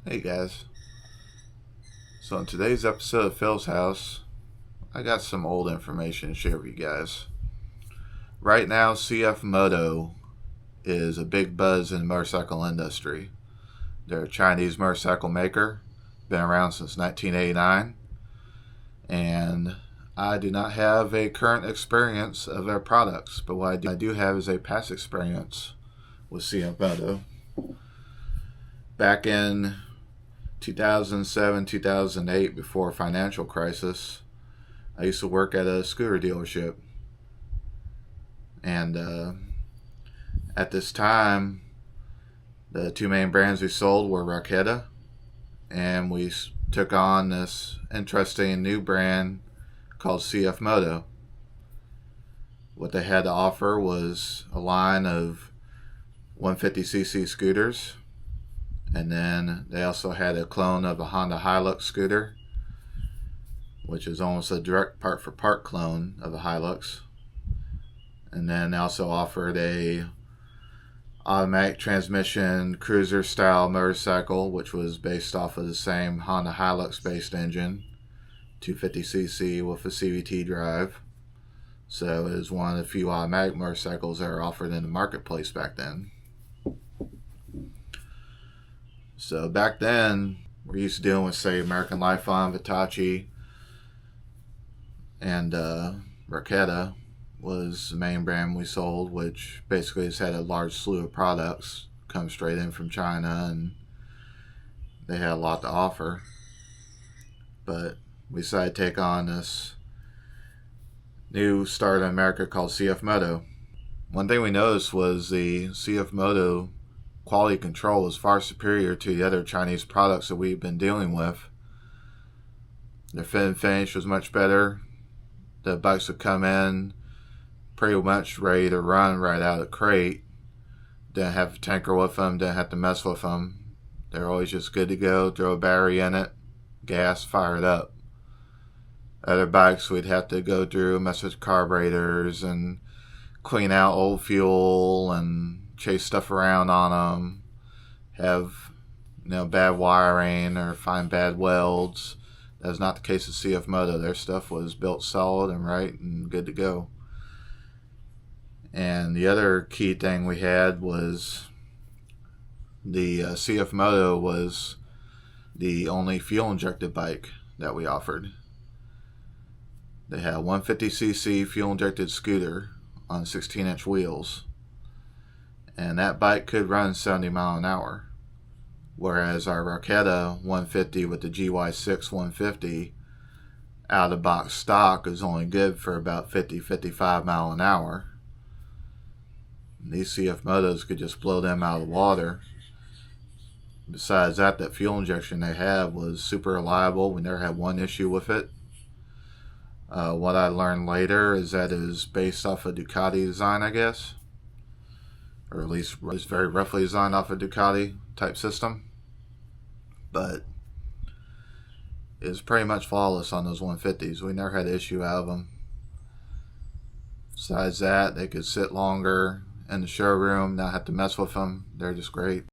Hey guys, so in today's episode of Phil's House, I got some old information to share with you guys. Right now, Cf-Moto is a big buzz in the motorcycle industry. They're a Chinese motorcycle maker, been around since 1989, and I do not have a current experience of their products, but what I do have is a past experience with Cf-Moto. Back in 2007, 2008, before financial crisis, I used to work at a scooter dealership. And at this time, the two main brands we sold were Raketa, and we took on this interesting new brand called Cf-Moto. What they had to offer was a line of 150cc scooters, and then they also had a clone of a Honda Hilux scooter, which is almost a direct part-for-part clone of a Hilux. And then they also offered a automatic transmission cruiser style motorcycle, which was based off of the same Honda Hilux based engine, 250cc with a CVT drive. So it was one of the few automatic motorcycles that were offered in the marketplace back then. So back then, we're used to dealing with, say, American Lifeline, Hitachi, and Raketa was the main brand we sold, which basically has had a large slew of products come straight in from China, and they had a lot to offer. But we decided to take on this new start in America called Cf-Moto. One thing we noticed was the Cf-Moto quality control is far superior to the other Chinese products that we've been dealing with. Their fit and finish was much better. The bikes would come in pretty much ready to run right out of the crate. Didn't have to tinker with them, didn't have to mess with them. They're always just good to go. Throw a battery in it, gas, fire it up. Other bikes we'd have to go through, mess with carburetors and clean out old fuel and chase stuff around on them, have bad wiring or find bad welds. That's not the case with Cf-Moto. Their stuff was built solid and right and good to go. And the other key thing we had was the Cf-Moto was the only fuel injected bike that we offered. They had a 150cc fuel injected scooter on 16-inch wheels, and that bike could run 70 miles an hour, whereas our Raketa 150 with the GY6 150 out of the box stock is only good for about 50-55 miles an hour. And these Cf-Motos could just blow them out of the water. Besides that, that fuel injection they had was super reliable. We never had one issue with it. What I learned later is that it is based off a Ducati design, I guess, or at least it's very roughly designed off a Ducati type system, but it's pretty much flawless on those 150s. We never had an issue out of them. Besides that, they could sit longer in the showroom, not have to mess with them. They're just great.